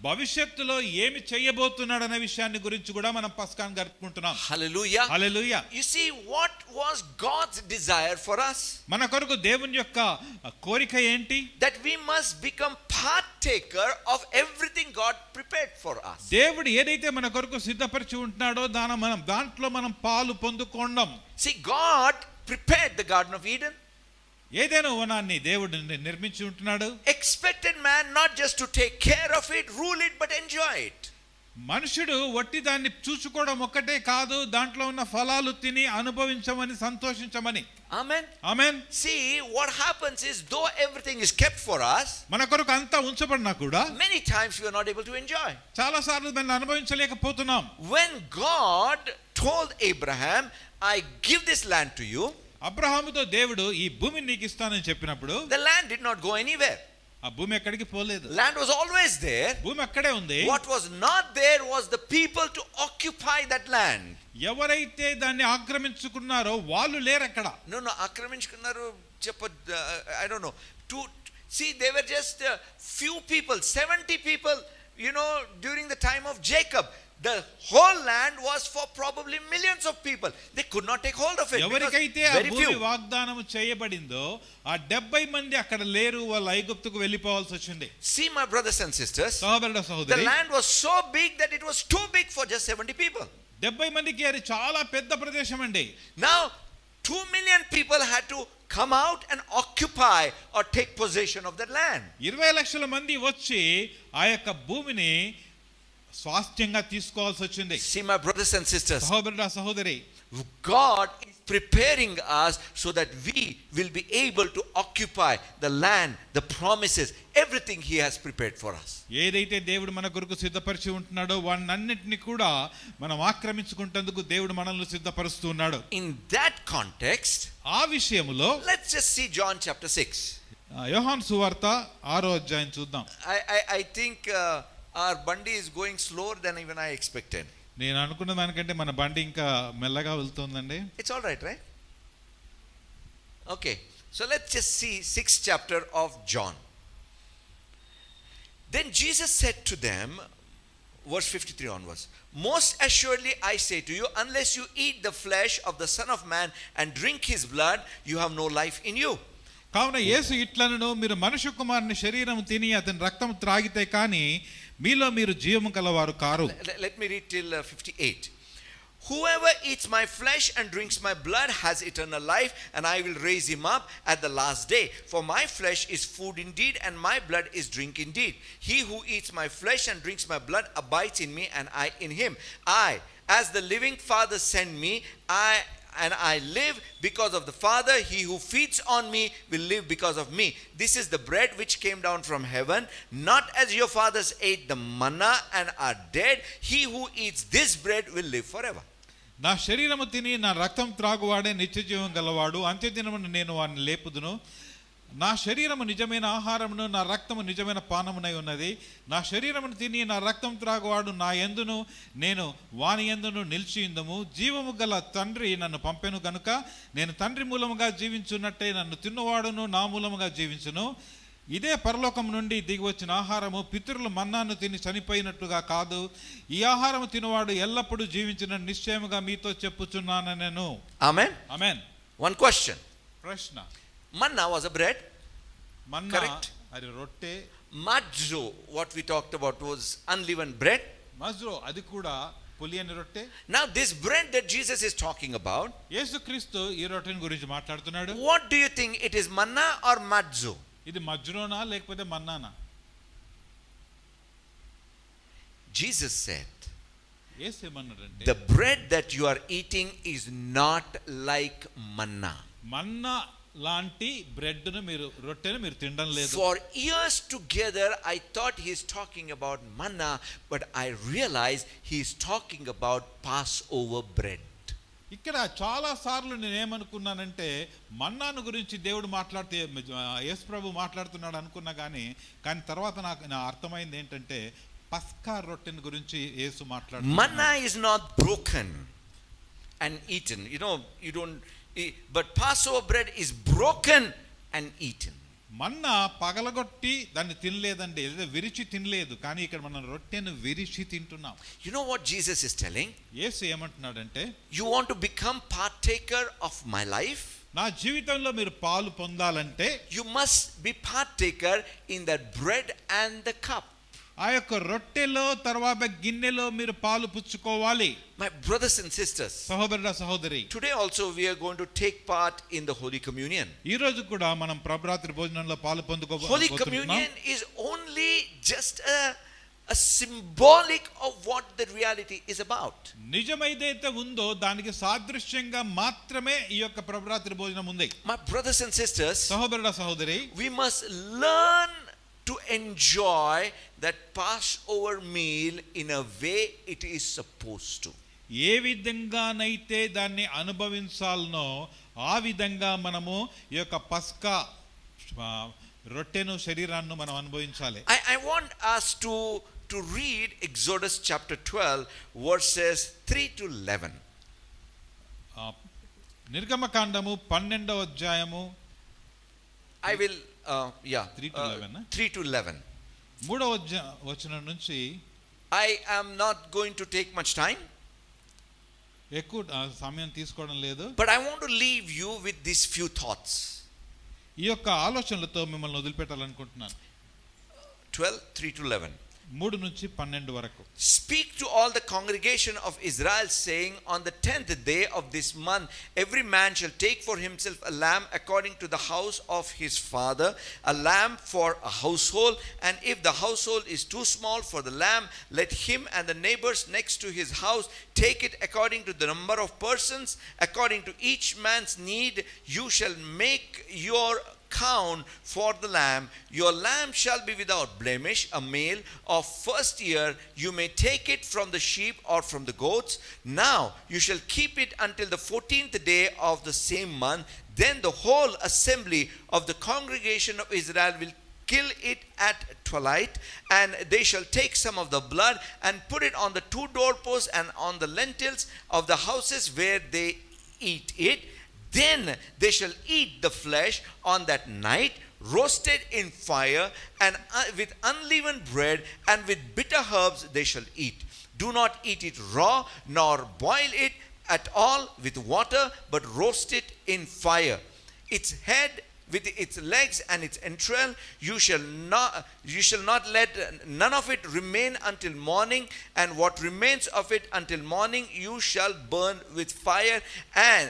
భవిష్యత్తులో ఏమి చేయబోతున్నాడనే విషయాన్ని గురించి కూడా మనం పస్కాను జరుపుకుంటున్నాం. Hallelujah. Hallelujah. You see, what was God's desire for us? మన కొరకు దేవుని యొక్క కోరిక ఏంటి? That we must become partaker of everything God prepared for us. దేవుడు ఏదైతే మన కొరకు సిద్ధపరిచి ఉంటున్నాడో దాంట్లో మనం పాలు పొందుకోండం. See, God prepared the Garden of Eden. ఏదైనా వనాన్ని దేవుడు నిర్మించి ఉంటున్నాడు. Expected man not just to take care of it, rule it, but enjoy it. మనుషుడు వట్టి దాన్ని చూసుకోవడం ఒక్కటే కాదు, దాంట్లో ఉన్న ఫలాలు తిని అనుభవించమని సంతోషించమని. Amen. Amen. See, what happens is, though everything is kept for us, మన కొరకు అంతా ఉంచబడినా కూడా many times we are not able to enjoy. చాలా సార్లు దాన్ని అనుభవించలేకపోతున్నాం. When God told Abraham, I give this land to you, అబ్రహాముతో దేవుడు ఈ భూమిని నీకు ఇస్తానని చెప్పినప్పుడు the land did not go anywhere. ఆ భూమి ఎక్కడికి పోలేదు. Land was always there. భూమి అక్కడే ఉంది. What was not there was the people to occupy that land. ఎవరైతే దాన్ని ఆక్రమించుకున్నారో వాళ్ళు లేరు అక్కడ. No, ఆక్రమించుకున్నారు I don't know. See, they were just few people, 70 people, during the time of Jacob. The whole land was for probably millions of people. They could not take hold of it. ఎవరికైతే ఆ భూమి వాగ్దానం చేయబడిందో ఆ 70 మంది అక్కడ లేరు, వాళ్ళు ఐగుప్తుకు వెళ్ళిపోవాల్సి వచ్చింది. See, my brothers and sisters, సహోదరుడు the సహోదరి, land was so big that it was too big for just 70 people. 70 మందికి అది చాలా పెద్ద ప్రదేశం అండి. Now 2 million people had to come out and occupy or take possession of that land. 20 లక్షల మంది వచ్చి ఆ యొక్క భూమిని స్వాస్థ్యంగా తీసుకోవాల్సి వచ్చింది. See, my brothers and sisters, సహోదరుడు సహోదరి, God is preparing us so that we will be able to occupy the land, the promises, everything He has prepared for us. ఏదైతే దేవుడు మన కొరకు సిద్ధపరిచి ఉంటున్నాడో వాటన్నిటిని కూడా మనం ఆక్రమించుకుంటేందుకు దేవుడు మనల్ని సిద్ధపరుస్తూ ఉన్నాడు. In that context, ఆ విషయములో let's just see John chapter 6. యోహాను సువార్త 6వ అధ్యాయం చూద్దాం. I think our Bandi is going slower than even I expected. నేను అనుకున్న దానికంటే మన బండి ఇంకా మెల్లగా వెళ్తుందండి. It's all right? Okay, so let's just see 6th chapter of John. Then Jesus said to them, verse 53 onwards, most assuredly I say to you, unless you eat the flesh of the Son of Man and drink his blood, you have no life in you. కావున యేసు ఇట్లనను, మీరు మనుష్య కుమారుని శరీరం తిని అతని రక్తం త్రాగితే కానీ మీలో మీరు జీవము కలవారు car. Let me read till 58. Whoever eats my flesh and drinks my blood has eternal life, and I will raise him up at the last day. For my flesh is food indeed, and my blood is drink indeed. He who eats my flesh and drinks my blood abides in me, and I in him. As the living Father sent me, I live because of the Father. He who feeds on me will live because of me. This is the bread which came down from heaven, not as your fathers ate the manna and are dead. He who eats this bread will live forever. నా శరీరము తిని నా రక్తం త్రాగువాడే నిత్య జీవం గలవాడు, అంత్యదినమున నేను వారిని లేపుదును. నా శరీరము నిజమైన ఆహారమును, నా రక్తము నిజమైన పానమునై ఉన్నది. నా శరీరమును తిని నా రక్తం త్రాగువాడు నా యందును, నేను వాని యందును నిలిచియుందుము. జీవము గల తండ్రి నన్ను పంపెను గనుక నేను తండ్రి మూలముగా జీవించున్నట్టే నన్ను తిన్నవాడును నా మూలముగా జీవించును. ఇదే పరలోకం నుండి దిగివచ్చిన ఆహారము. పితరులు మన్నాను తిని చనిపోయినట్టుగా కాదు, ఈ ఆహారము తినవాడు ఎల్లప్పుడూ జీవించిన నిశ్చయముగా మీతో చెప్పుచున్నాను నేను. Amen. ఆమేన్. One question. ప్రశ్న. Manna was a bread. Manna Correct. అది రొట్టె. Mazzo, what we talked about, was unleavened bread. మజ్రో అది కూడా పులియని రొట్టె. Now this bread that Jesus is talking about, యేసుక్రీస్తు ఈ రొట్టెని గురించి మాట్లాడుతున్నాడు. what do you think, it is manna or mazzo? ఇది మజ్రోనా లేకపోతే మన్నానా? Jesus said, యేసు ఏమన్నాడంటే, the bread that you are eating is not like manna. మన్నా లాంటి బ్రెడ్ను మీరు రొట్టెను మీరు తినడం లేదు. For years together I thought he is talking about manna, but I realized he is talking about Passover bread. ఇక్కడ చాలా సార్లు నేను ఏమనుకున్నానంటే మన్నాను గురించి దేవుడు మాట్లాడితే యేసు ప్రభు మాట్లాడుతున్నాడు అనుకున్నా కానీ తర్వాత నాకు అర్థమైంది ఏంటంటే పస్కా రొట్టెని గురించి యేసు మాట్లాడుతున్నాడు. Manna is not broken and eaten. You don't but Passover bread is broken and eaten. మన్నా పగలగొట్టి దాన్ని తినలేదండి, లేదా విరిచి తినలేదు, కానీ ఇక్కడ మనం రొట్టెను విరిచి తింటున్నాం. You know what Jesus is telling? యేసు ఏమంటున్నాడంటే, You want to become partaker of my life? నా జీవితంలో మీరు పాలు పొందాలంటే You must be partaker in that bread and the cup. ఆ యొక్క రొట్టెలో తర్వాత గిన్నెలో మీరు పాలు పుచ్చుకోవాలి. My brothers and sisters, సహోదరుడా సహోదరి, today also we are going to take part in the Holy Communion. ఈ రోజు కూడా మనం ప్రభరాత్రి భోజనంలో పాలు Holy పొందుకోబోతున్నాం. Communion is only just a symbolic of what the reality is about. నిజమైదైతే ఉందో దానికి సాదృశ్యంగా మాత్రమే ఈ యొక్క ప్రభరాత్రి భోజనం ఉంది. My brothers and sisters, సహోదరుడా సహోదరి, we must learn to enjoy that Passover meal in a way it is supposed to. ఏ విధంగానైతే దాన్ని అనుభవించాలనో ఆ విధంగా మనము ఈ యొక్క పస్కా రొట్టెను శరీరాన్ని మనం అనుభవించాలి. I want us to read Exodus chapter 12 verses 3 to 11. నిర్గమకాండము 12వ అధ్యాయము I will 3 to 11. 3 to 11. 3వ వచనం నుంచి. I am not going to take much time, ఎక్కువ సమయం తీసుకోవడం లేదు, but I want to leave you with these few thoughts. ఈ యొక్క ఆలోచనలతో మిమ్మల్ని వదిలిపెట్టాలనుకుంటున్నాను. 12 3 to 11. 3 నుంచి 12 వరకు. Speak to all the congregation of Israel, saying, on the 10th day of this month, every man shall take for himself a lamb according to the house of his father, a lamb for a household. And if the household is too small for the lamb, let him and the neighbors next to his house take it according to the number of persons, according to each man's need. You shall make your count for the lamb. Your lamb shall be without blemish, a male of first year. You may take it from the sheep or from the goats. Now you shall keep it until the 14th day of the same month. Then the whole assembly of the congregation of Israel will kill it at twilight, and they shall take some of the blood and put it on the 2 doorposts and on the lintels of the houses where they eat it. Then they shall eat the flesh on that night, roasted in fire, and with unleavened bread, and with bitter herbs they shall eat. Do not eat it raw, nor boil it at all with water, but roast it in fire. Its head with its legs and its entrail you shall not let none of it remain until morning, and what remains of it until morning you shall burn with fire, and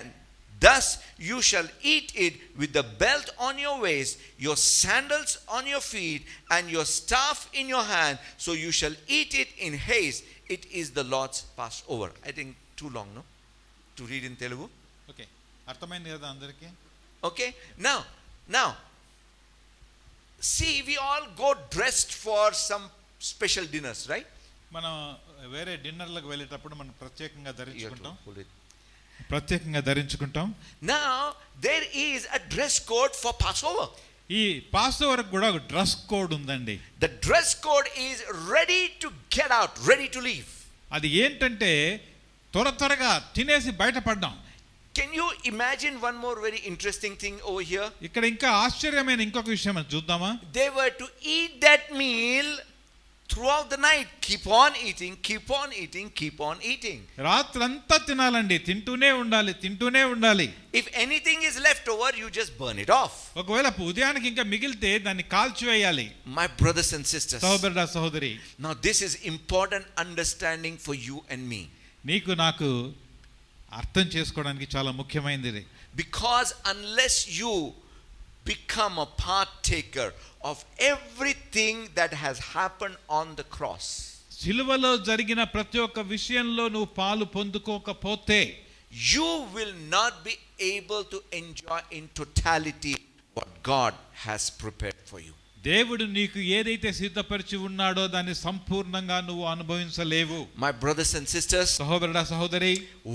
thus you shall eat it with the belt on your waist, your sandals on your feet, and your staff in your hand. So you shall eat it in haste. It is the Lord's Passover. I think too long, no? To read in Telugu. Okay, అర్థమైంది కదా అందరికీ? Okay. Now, see, we all go dressed for some special dinners, right? మనం వేరే డిన్నర్లకు వెళ్ళేటప్పుడు మనం ప్రత్యేకంగా You have to ధరించుకుంటాం. hold it. ప్రత్యేకంగా ధరించుకుంటాం. Now there is a dress code for Passover. ఈ పాస్ఓవర్ కూడా ఒక డ్రెస్ కోడ్ ఉందండి. The dress code is ready to get out, ready to leave. అది ఏంటంటే త్వరగా తినేసి బయటపడ్డాం. Can you imagine one more very interesting thing over here? ఇక్కడ ఇంకా ఆశ్చర్యమైన ఇంకొక విషయం మనం చూద్దామా? They were to eat that meal throughout the night. Keep on eating, keep on eating, keep on eating. రాత్రంతా తినాలండి, తింటూనే ఉండాలి. If anything is left over, you just burn it off. ఒకవేళ ఉదయానికి ఇంకా మిగిలితే దాన్ని కాల్చివేయాలి. My brothers and sisters, సహోదరుడా సహోదరి, now this is important understanding for you and me. నీకు నాకు అర్థం చేసుకోవడానికి చాలా ముఖ్యమైనది. Because unless you become a partaker of everything that has happened on the cross, సిలువలో జరిగిన ప్రతి ఒక్క విషయంలో నువ్వు పాలు పొందుకోకపోతే you will not be able to enjoy in totality what God has prepared for you. దేవుడు నీకు ఏదైతే సిద్ధపరిచి ఉన్నాడో దాన్ని సంపూర్ణంగా నువ్వు అనుభవించలేవు. My brothers and sisters, సహోదరుడా సహోదరి,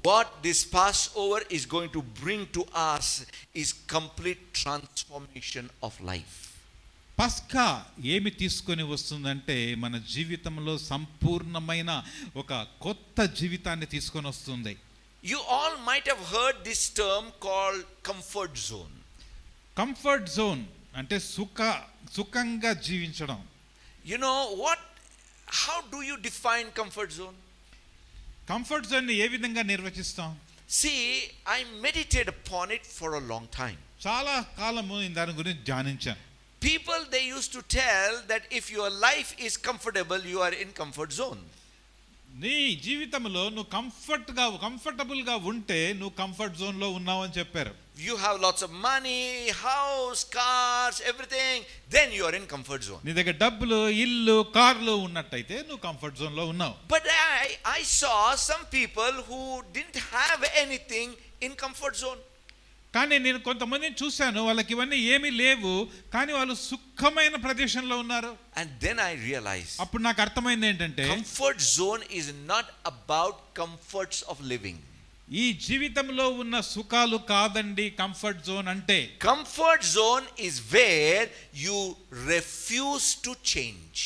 what this Passover is going to bring to us is complete transformation of life. పస్కా ఏమి తీసుకొని వస్తుందంటే మన జీవితంలో సంపూర్ణమైన ఒక కొత్త జీవితాన్ని తీసుకొని వస్తుంది. You all might have heard this term called comfort zone. Comfort zone అంటే సుఖంగా జీవించడం. You know what? How do you define comfort zone? Comfort zone ని ఏ విధంగా నిర్వచిస్తాం? See, I meditated upon it for a long time. చాలా కాలము నేను దాని గురించి ధ్యానించాను. People, they used to tell that if your life is comfortable, you are in comfort zone. నీ జీవితంలో నువ్వు కంఫర్టబుల్ గా ఉంటే నువ్వు కంఫర్ట్ జోన్ లో ఉన్నావు అని చెప్పారు. You have lots of money, house, cars, everything, then you are in comfort zone. నీ దగ్గర డబ్బులు, ఇల్లు, కార్లు ఉన్నట్టయితే నువ్వు కంఫర్ట్ జోన్ లో ఉన్నావు. But I saw some people who didn't have anything in comfort zone. కానీ నేను కొంతమందిని చూశాను, వాళ్ళకి ఇవన్నీ ఏమీ లేవు, కానీ వాళ్ళు సుఖమైన ప్రదేశంలో ఉన్నారు. And then I realized అప్పుడు నాకు అర్థమైంది ఏంటంటే comfort zone is not about comforts of living. ఈ జీవితంలో ఉన్న సుఖాలు కాదండి కంఫర్ట్ జోన్ అంటే. Comfort zone is where you refuse to change.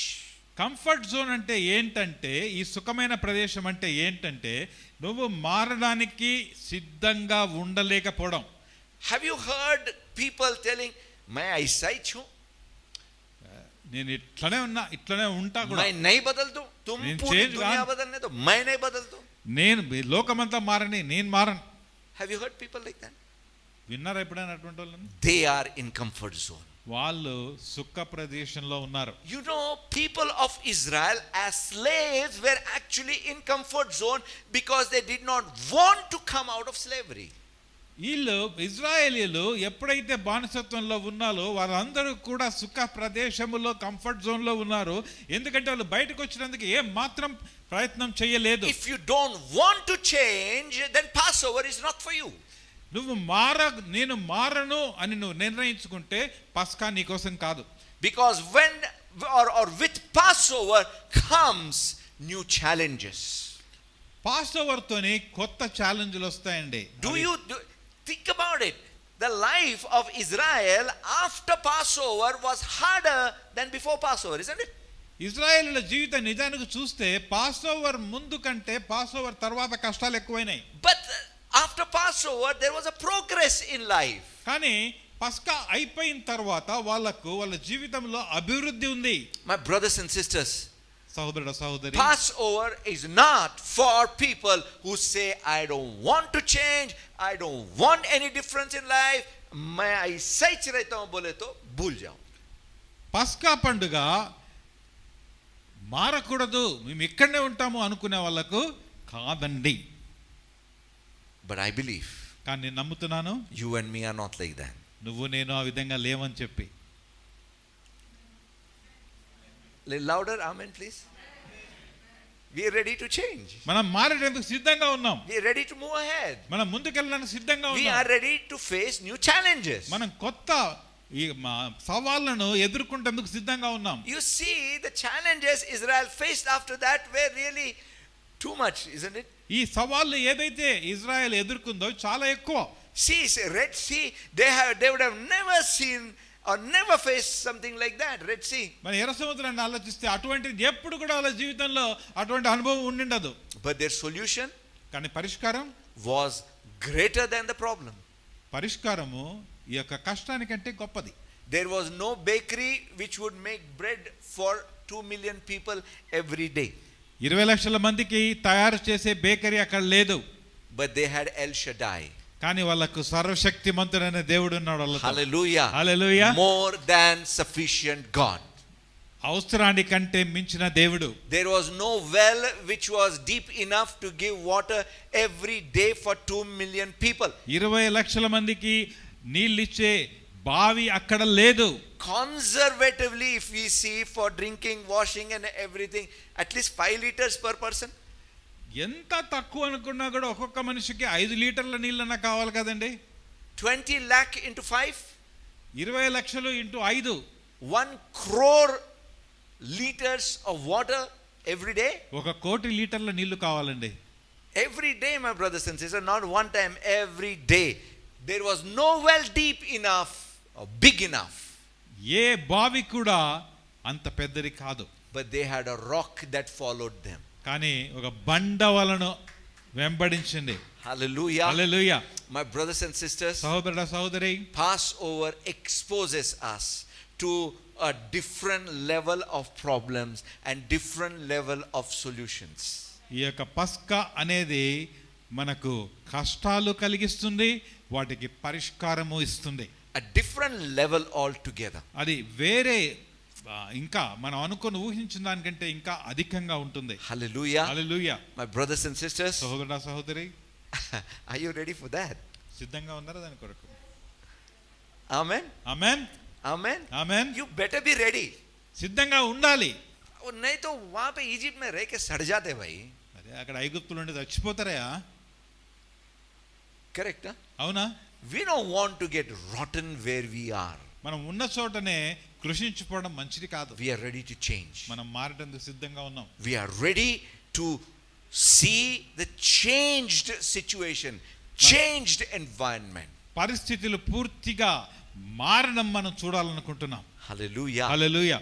Comfort zone అంటే ఏంటంటే, ఈ సుఖమైన ప్రదేశం అంటే ఏంటంటే నువ్వు మారడానికి సిద్ధంగా ఉండలేకపోవడం. Have you heard people telling, "मैं ऐसा ही हूँ, నేను ఇట్లనే ఉంటా కూడా, मैं नहीं बदल दूं, तुम నేను पूरी change दुनिया కాను. बदलने दो, मैं नहीं बदल दूं." నేను లోకమంతా మారని, నేను మారను. Have you heard people like that? విన్నారా ఎప్పుడైనా అటువంటి వాళ్ళని? They are in comfort zone. వాళ్ళు సుఖ ప్రదేశంలో ఉన్నారు. You know, people of Israel as slaves were actually in comfort zone because they did not want to come out of slavery. వీళ్ళు ఇజ్రాయేలీలు ఎప్పుడైతే బానిసత్వంలో ఉన్నారో వాళ్ళందరూ కూడా సుఖ ప్రదేశములో కంఫర్ట్ జోన్ లో ఉన్నారు. ఎందుకంటే వాళ్ళు బయటకు వచ్చినందుకు ఏ మాత్రం ప్రయత్నం చేయలేదు. If you don't want to change, then Passover is not for you. నేను మారను అని నువ్వు నిర్ణయించుకుంటే పస్కా నీ కోసం కాదు. Because when or with Passover comes new challenges. పాస్ఓవర్ తోని కొత్త ఛాలెంజ్లు వస్తాయండి. Think about it. The life of Israel after Passover was harder than before Passover, isn't it? ఇజ్రాయేలుల జీవితం నిజానికి చూస్తే పాస్ఓవర్ ముందు కంటే పాస్ఓవర్ తర్వాత కష్టాలు ఎక్కువైనాయి. But after Passover there was a progress in life. కానీ పస్కా అయిపోయిన తర్వాత వాళ్ళ జీవితంలో అభివృద్ధి ఉంది. My brothers and sisters, సహోదరి, Passover is not for people who say, "I don't want to change, I don't want any difference in life, मैं ऐसा ही रहता हूं," बोले तो भूल जाओ. పస్కా పండుగ మారకూడదు, మేము ఇక్కడనే ఉంటాము అనుకునే వాళ్ళకు కాదండి. But I believe, కానీ నేను నమ్ముతున్నాను, you and me are not like that. నువ్వు నేను ఆ విధంగా లేవని చెప్పి. Little louder, amen please. We are ready to change. మనం మారేందుకు సిద్ధంగా ఉన్నాం. We are ready to move ahead. మనం ముందుకెళ్ళడానికి సిద్ధంగా We ఉన్నాం. are ready to face new challenges. మనం కొత్త ఈ సవాళ్లను ఎదుర్కొనేందుకు సిద్ధంగా ఉన్నాం. You see, the challenges Israel faced after that were really too much, isn't it? ఈ సవాళ్ళు ఏదైతే ఇజ్రాయెల్ ఎదుర్కొందో చాలా ఎక్కువ. See, Red Sea, they would have never seen or never faced something like that. Red Sea. మన ఎర్ర సముద్రాన్ని ఆలోచిస్తే అటువంటిది ఎప్పుడు కూడా వాళ్ళ జీవితంలో అటువంటి అనుభవం ఉండిండదు. But their solution కానీ పరిష్కారం was greater than the problem. పరిష్కారము ఈ యొక్క కష్టానికంటే గొప్పది. There was no bakery which would make bread for 2 million people every day. 20 లక్షల మందికి తయారు చేసే బేకరీ అక్కడ లేదు. But they had El Shaddai. కానీ వాళ్ళకు సర్వశక్తిమంతుడైన దేవుడు ఉన్నాడు వాళ్ళతో. Hallelujah. Hallelujah. More than sufficient God. అవసరానికంటే మించిన దేవుడు. There was no well which was deep enough to give water every day for 2 million people. 20 లక్షల మందికి నీళ్ళిచ్చే బావి అక్కడ లేదు. Conservatively, if we see, for drinking, washing and everything, at least 5 liters per person. ఎంత తక్కువ అనుకున్నా కూడా ఒక్కొక్క మనిషికి 5 లీటర్ల నీళ్ళన్నా కావాలి కదండి. 20 lakh into 5, 20 లక్షలు into 5, 1 crore liters of water every day. 1 కోటి లీటర్ల నీళ్లు కావాలండి. Every day, my brothers and sisters, not one time, every day. There was no well deep enough or big enough. ఏ బావి కూడా అంత పెద్దది కాదు. But they had a rock that followed them. కానీ ఒక బండ వలను వెంబడించింది. Hallelujah. Hallelujah. My brothers and sisters, సహోదరుడ సహోదరి, Passover exposes us to a different level of problems and different level of solutions. ఈ యొక్క పస్కా అనేది మనకు కష్టాలు కలిగిస్తుంది, వాటికి పరిష్కారము ఇస్తుంది. A different level altogether. అది వేరే ఇంకా మనం అనుకొని ఊహించిన దానికంటే ఇంకా అధికంగా ఉంటుంది. Hallelujah. Hallelujah. My brothers and sisters, సహోదరుడ సహోదరి, are you ready for that? సిద్ధంగా ఉన్నారా దాని కొరకు? Amen. Amen, Amen. Amen. You better be ready. సిద్ధంగా ఉండాలి. और नहीं तो वहां पे इजिप्ट में रह के सड़ जाते भाई. అరే అక్కడ ఐగుప్తులో ఉండి చచ్చిపోతారా? Correct, huh? అవునా? We don't want to get rotten where we are. మనం ఉన్న చోటనే కృషించిపోవడం మంచిది కాదు. We are ready to change. మనం మారడానికి సిద్ధంగా ఉన్నాం. We are ready to see the changed situation, changed environment. పరిస్థితులు పూర్తిగా మారడం మనం చూడాలనుకుంటున్నాం. Hallelujah. హల్లెలూయా.